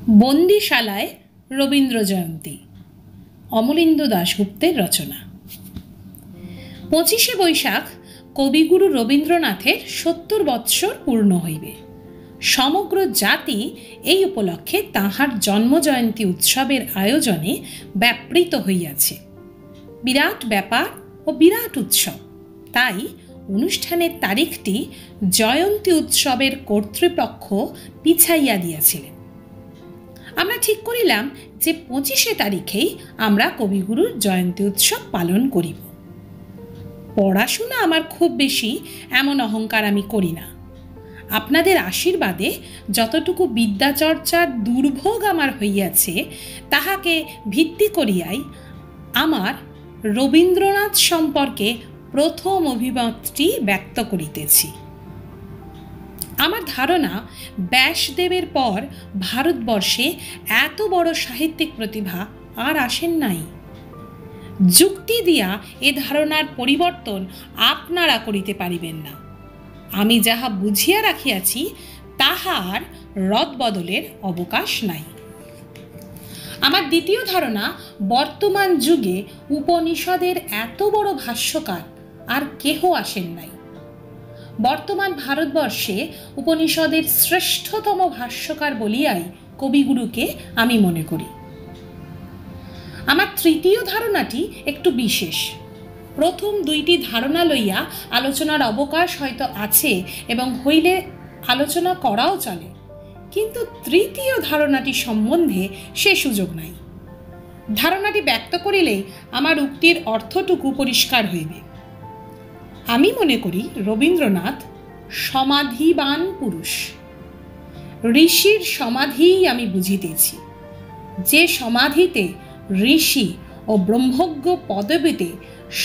বন্দিশালায় রবীন্দ্র জয়ন্তী, অমলেন্দু দাশগুপ্তের রচনা। 25শে বৈশাখ কবিগুরু রবীন্দ্রনাথের 70 বৎসর পূর্ণ হইবে। সমগ্র জাতি এই উপলক্ষে তাঁহার জন্মজয়ন্তী উৎসবের আয়োজনে ব্যাপৃত হইয়াছে। বিরাট ব্যাপার ও বিরাট উৎসব, তাই অনুষ্ঠানের তারিখটি জয়ন্তী উৎসবের কর্তৃপক্ষ পিছাইয়া দিয়াছিলেন। আমরা ঠিক করিলাম যে 25শে তারিখেই আমরা কবিগুরুর জয়ন্তী উৎসব পালন করিব। পড়াশোনা আমার খুব বেশি এমন অহংকার আমি করি না। আপনাদের আশীর্বাদে যতটুকু বিদ্যাচর্চার দুর্ভোগ আমার হইয়াছে, তাহাকে ভিত্তি করিয়াই আমার রবীন্দ্রনাথ সম্পর্কে প্রথম অভিমতটি ব্যক্ত করিতেছি। আমার ধারণা, ব্যাসদেবের পর ভারতবর্ষে এত বড় সাহিত্যিক প্রতিভা আর আসেন নাই। যুক্তি দিয়া এ ধারণার পরিবর্তন আপনারা করিতে পারিবেন না। আমি যাহা বুঝিয়া রাখিয়াছি তাহার রদবদলের অবকাশ নাই। আমার দ্বিতীয় ধারণা, বর্তমান যুগে উপনিষদের এত বড় ভাষ্যকার আর কেহ আসেন নাই। বর্তমান ভারতবর্ষে উপনিষদের শ্রেষ্ঠতম ভাষ্যকার বলিয়াই কবিগুরুকে আমি মনে করি। আমার তৃতীয় ধারণাটি একটু বিশেষ। প্রথম দুইটি ধারণা লইয়া আলোচনার অবকাশ হয়তো আছে এবং হইলে আলোচনা করাও চলে, কিন্তু তৃতীয় ধারণাটি সম্বন্ধে সে সুযোগ নাই। ধারণাটি ব্যক্ত করিলেই আমার উক্তির অর্থটুকু পরিষ্কার হইবে। আমি মনে করি রবীন্দ্রনাথ সমাধিবান পুরুষ। ঋষির সমাধিই আমি বুঝিতেছি, যে সমাধিতে ঋষি ও ব্রহ্মজ্ঞ পদবীতে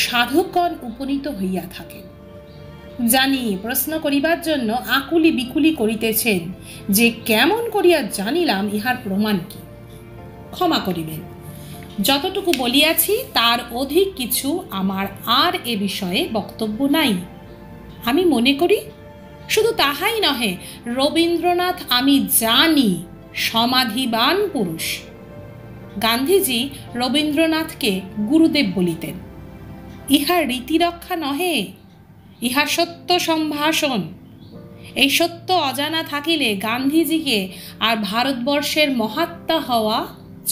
সাধকগণ উপনীত হইয়া থাকেন। জানি প্রশ্ন করিবার জন্য আকুলি বিকুলি করিতেছেন যে কেমন করিয়া জানিলাম ইহার প্রমাণ কি। ক্ষমা করিবেন, যতটুকু বলিয়াছি তার অধিক কিছু আমার আর এ বিষয়ে বক্তব্য নাই। আমি মনে করি, শুধু তাহাই নহে, রবীন্দ্রনাথ আমি জানি সমাধিবান পুরুষ। গান্ধীজি রবীন্দ্রনাথকে গুরুদেব বলিতেন। ইহা রীতিরক্ষা নহে, ইহা সত্য সম্ভাষণ। এই সত্য অজানা থাকিলে গান্ধীজিকে আর ভারতবর্ষের মহাত্মা হওয়া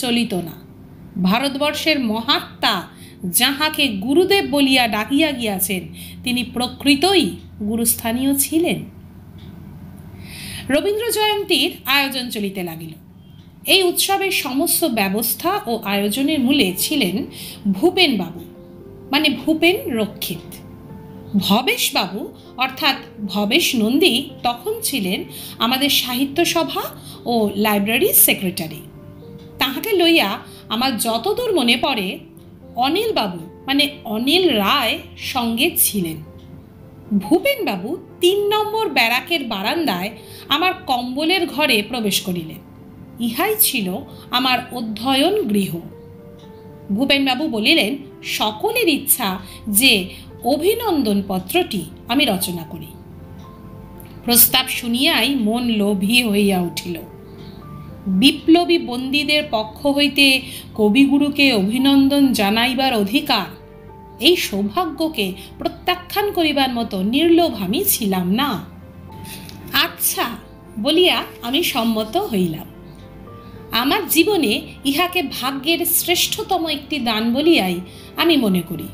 চলিত না। ভারতবর্ষের মহাত্মা যাহাকে গুরুদেব বলিয়া ডাকিয়া গিয়াছেন, তিনি প্রকৃতই গুরুস্থানীয় ছিলেন। রবীন্দ্র জয়ন্তীর আয়োজন চলিতে লাগিল। এই উৎসবের সমস্ত ব্যবস্থা ও আয়োজনের মূলে ছিলেন ভূপেনবাবু, মানে ভূপেন রক্ষিত। ভবেশবাবু অর্থাৎ ভবেশ নন্দী তখন ছিলেন আমাদের সাহিত্য সভা ও লাইব্রেরির সেক্রেটারি। তাহাকে লইয়া আমার যতদূর মনে পড়ে, অনিলবাবু মানে অনিল রায় সঙ্গে ছিলেন। ভূপেনবাবু 3 নম্বর ব্যারাকের বারান্দায় আমার কম্বলের ঘরে প্রবেশ করিলেন। ইহাই ছিল আমার অধ্যয়ন গৃহ। ভূপেনবাবু বলিলেন, সকলের ইচ্ছা যে অভিনন্দন পত্রটি আমি রচনা করি। প্রস্তাব শুনিয়াই মন লোভী হইয়া উঠিল। বিপ্লবী বন্দীদের পক্ষ হইতে কবিগুরুকে অভিনন্দন জানাইবার অধিকার, এই সৌভাগ্যকে প্রত্যাখ্যান করিবার মতো নির্লোভ আমি ছিলাম না। আচ্ছা বলিয়া আমি সম্মত হইলাম। আমার জীবনে ইহাকে ভাগ্যের শ্রেষ্ঠতম একটি দান বলিয়াই আমি মনে করি।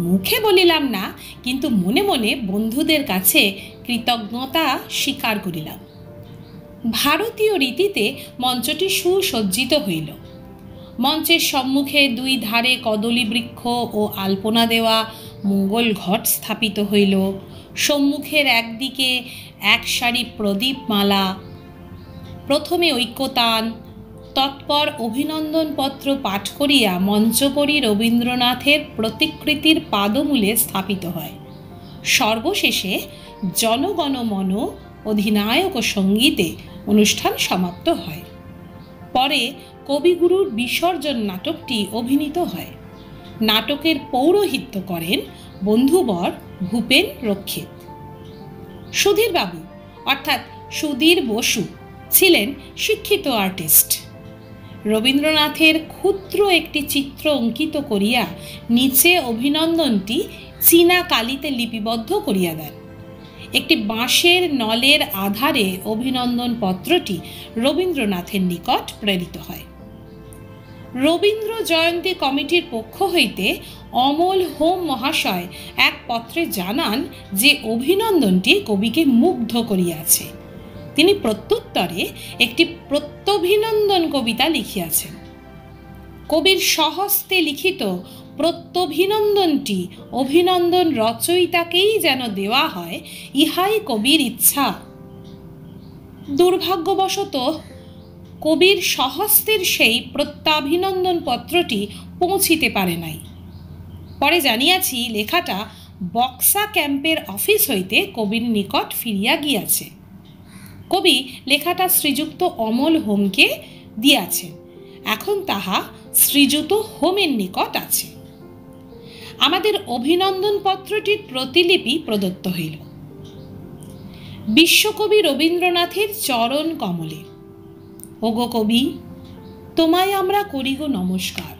মুখে বলিলাম না, কিন্তু মনে মনে বন্ধুদের কাছে কৃতজ্ঞতা স্বীকার করিলাম। ভারতীয় রীতিতে মঞ্চটি সুসজ্জিত হইল। মঞ্চের সম্মুখে 2 ধারে কদলী বৃক্ষ ও আলপনা দেওয়া মঙ্গল ঘট স্থাপিত হইল। সম্মুখের একদিকে 1 সারি প্রদীপমালা, প্রথমে ঐক্যতান, তৎপর অভিনন্দনপত্র পাঠ করিয়া মঞ্চপরি রবীন্দ্রনাথের প্রতিকৃতির পাদমূলে স্থাপিত হয়। সর্বশেষে জনগণমন অধিনায়ক ও সঙ্গীতে অনুষ্ঠান সমাপ্ত হয়। পরে কবিগুরুর বিসর্জন নাটকটি অভিনীত হয়। নাটকের পৌরোহিত্য করেন বন্ধুবর ভূপেন রক্ষিত। সুধীরবাবু অর্থাৎ সুধীর বসু ছিলেন শিক্ষিত আর্টিস্ট। রবীন্দ্রনাথের ক্ষুদ্র একটি চিত্র অঙ্কিত করিয়া নিচে অভিনন্দনটি চীনা কালিতে লিপিবদ্ধ করিয়া দেন। একটি বাঁশের নলের আধারে অভিনন্দন পত্রটি রবীন্দ্রনাথের নিকট প্রেরিত হয়। রবীন্দ্র জয়ন্তী কমিটির পক্ষ হইতে অমল হোম মহাশয় এক পত্রে জানান যে অভিনন্দনটি কবিকে মুগ্ধ করিয়াছে। তিনি প্রত্যুত্তরে একটি প্রত্যভিনন্দন কবিতা লিখিয়াছেন। কবির স্বহস্তে লিখিত প্রত্যভিনন্দনটি অভিনন্দন রচয়িতাকেই যেন দেওয়া হয়, ইহাই কবির ইচ্ছা। দুর্ভাগ্যবশত কবির স্বহস্তের সেই প্রত্যাভিনন্দন পত্রটি পৌঁছিতে পারে নাই। পরে জানিয়াছি লেখাটা বক্সা ক্যাম্পের অফিস হইতে কবির নিকট ফিরিয়া গিয়াছে। কবি লেখাটা শ্রীযুক্ত অমল হোমকে দিয়াছেন, এখন তাহা শ্রীযুত হোমের নিকট আছে। আমাদের অভিনন্দন পত্রটির প্রতিলিপি প্রদত্ত হইল। বিশ্বকবি রবীন্দ্রনাথের চরণ কমলে। ওগো কবি, তোমায় আমরা করি গো নমস্কার।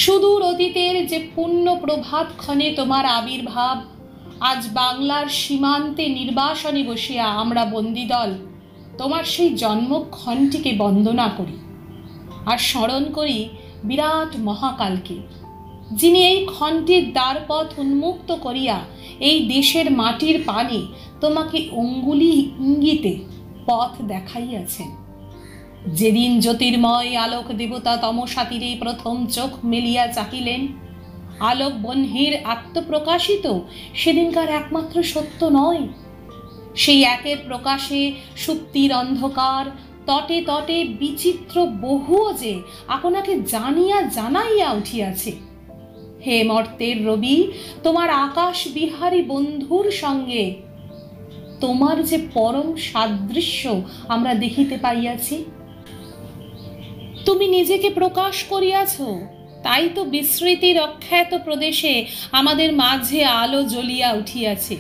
সুদূর অতীতের যে পুণ্য প্রভাতক্ষণে তোমার আবির্ভাব, আজ বাংলার সীমান্তে নির্বাসনে বসিয়া আমরা বন্দিদল তোমার সেই জন্মক্ষণটিকে বন্দনা করি আর স্মরণ করি বিরাট মহাকালকে, যিনি এই ক্ষণটির দ্বারপথ উন্মুক্ত করিয়া এই দেশের মাটির পানে তোমাকে অঙ্গুলি ইঙ্গিতে পথ দেখাইয়াছেন। যেদিন জ্যোতির্ময় আলোক দেবতা তমসা তীরে প্রথম চোখ মেলিয়া চাহিলেন, আলোক বহ্নির আত্মপ্রকাশিত সেদিনকার একমাত্র সত্য নয়, সেই একের প্রকাশে সুপ্তির অন্ধকার তটে তটে বিচিত্র বহুও যে আপনাকে জানিয়া জানাইয়া উঠিয়াছে। হে মর্তের রবি, তোমার আকাশ বিহারী বন্ধুর সঙ্গে তোমার যে পরম সাদৃশ্য আমরা দেখিতে পাইয়াছি। তুমি নিজেকে প্রকাশ করিয়াছ, তাই তো বিস্মৃতির অখ্যাত প্রদেশে আমাদের মাঝে আলো জ্বলিয়া উঠিয়াছে।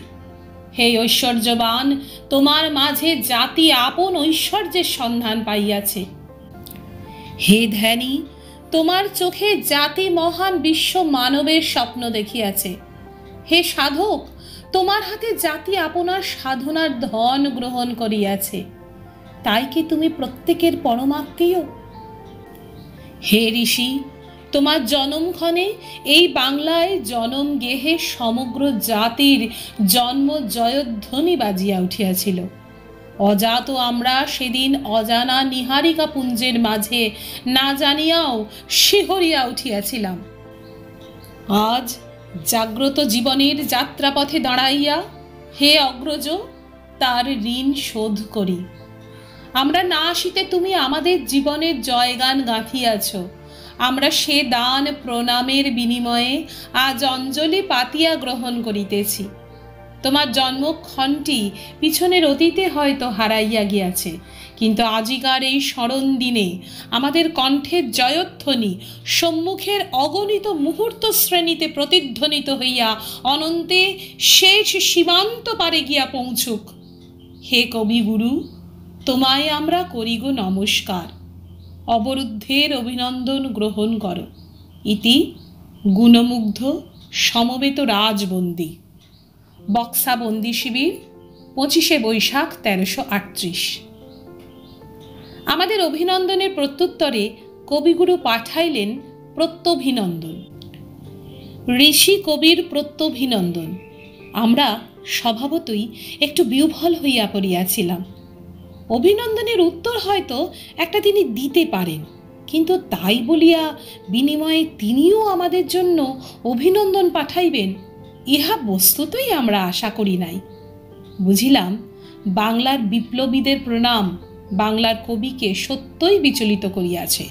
হে ঐশ্বর্যবান, তোমার মাঝে জাতি আপন ঐশ্বর্যের সন্ধান পাইয়াছে। হে ধ্যানী, তোমার চোখে জাতি মহান বিশ্ব মানবের স্বপ্ন দেখিয়াছে। হে সাধক, তোমার হাতে জাতি আপনার সাধনার ধন গ্রহণ করিয়াছে, তাই কি তুমি প্রত্যেকের পরমাত্মীয়? হে ঋষি, তোমার জনমক্ষণে এই বাংলায় জনম গেহে সমগ্র জাতির জন্ম জয়ধ্বনি বাজিয়া উঠিয়াছিল। অজাত আমরা সেদিন অজানা নিহারিকা পুঞ্জের মাঝে না জানিয়াও শিহরিয়া উঠিয়াছিলাম। আজ জাগ্রত জীবনের যাত্রাপথে দাঁড়াইয়া হে অগ্রজ, তার ঋণ শোধ করি। আমরা না আসিতে তুমি আমাদের জীবনের জয়গান গাঁথিয়াছ, আমরা সে দান প্রণামের বিনিময়ে আজ অঞ্জলি পাতিয়া গ্রহণ করিতেছি। তোমার জন্মক্ষণটি পিছনের অতীতে হয়তো হারাইয়া গিয়াছে, কিন্তু আজিকার এই স্মরণ দিনে আমাদের কণ্ঠের জয়ধ্বনি সম্মুখের অগণিত মুহূর্ত শ্রেণীতে প্রতিধ্বনিত হইয়া অনন্তে শেষ সীমান্ত পারে গিয়া পৌঁছুক। হে কবিগুরু, তোমায় আমরা করি গো নমস্কার। অবরুদ্ধের অভিনন্দন গ্রহণ করো। ইতি গুণমুগ্ধ সমবেত রাজবন্দী। বক্সা বন্দি শিবির, 25শে বৈশাখ 1338। আমাদের অভিনন্দনের প্রত্যুত্তরে কবিগুরু পাঠাইলেন প্রত্যভিনন্দন। ঋষি কবির প্রত্যভিনন্দন। আমরা স্বভাবতই একটু বিহ্বল হইয়া পড়িয়াছিলাম। অভিনন্দনের উত্তর হয়তো একটা তিনি দিতে পারেন, কিন্তু তাই বলিয়া বিনিময়ে তিনিও আমাদের জন্য অভিনন্দন পাঠাইবেন, ইহা বস্তুতই আমরা আশা করি নাই। বুঝিলাম বাংলার বিপ্লবীদের প্রণাম বাংলার কবিকে সত্যই বিচলিত করিয়াছে।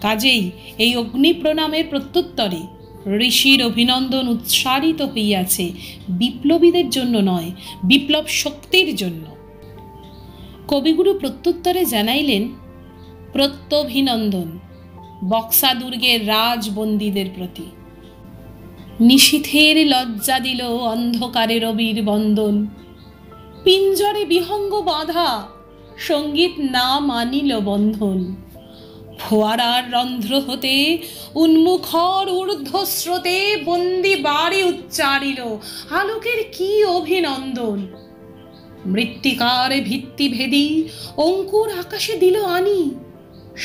কাজেই এই অগ্নি প্রণামের প্রত্যুত্তরে ঋষির অভিনন্দন উৎসারিত হইয়াছে বিপ্লবীদের জন্য নয়, বিপ্লব শক্তির জন্য। কবিগুরু প্রত্যুত্তরে জানাইলেন প্রত্যভিনন্দন বক্সা দুর্গের রাজবন্দীদের প্রতি। নিশীথের লজ্জা দিল অন্ধকারে রবির বন্দন, পিঞ্জরে বিহঙ্গ বাঁধা সঙ্গীত না মানিল বন্ধন। ফোয়ারার রন্ধ্র হতে উন্মুখর ঊর্ধ্বস্রোতে বন্দি বাড়ি উচ্চারিল আলোকের কি অভিনন্দন। মৃত্তিকার ভিত্তি ভেদি অঙ্কুর আকাশে দিল আনি,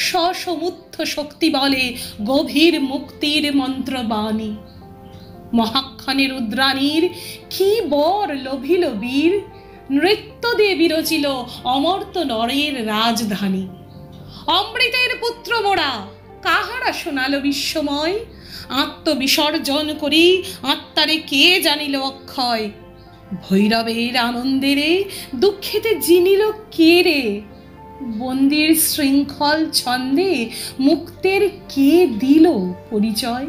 সসমুদ্ধ শক্তি বলে গভীর মুক্তির মন্ত্রবাণী। মহাক্ষণের উদ্রাণীর কি বর লোভিল বীর, নৃত্য দিয়ে বিরচিল অমর্ত নরের রাজধানী। অমৃতের পুত্র মোরা কাহারা শোনালো বিশ্বময়, আত্মবিসর্জন করি আত্মারে কে জানিল অক্ষয়। ভৈরবের আনন্দেরে দুঃখেতে জিনিল কে রে, বন্দির শৃঙ্খল ছন্দে মুক্তের কে দিল পরিচয়।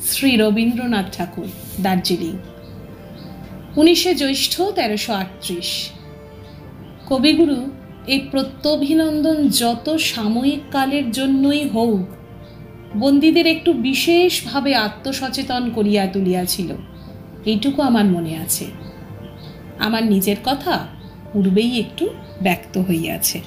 শ্রী রবীন্দ্রনাথ ঠাকুর, দার্জিলিং, 19শে জ্যৈষ্ঠ 1338। কবিগুরু এই প্রত্যভিনন্দন যত সাময়িক কালের জন্যই হোক, বন্দীদের একটু বিশেষভাবে আত্মসচেতন করিয়া তুলিয়াছিল, এইটুকু আমার মনে আছে। আমার নিজের কথা পূর্বেই একটু ব্যক্ত হইয়াছে।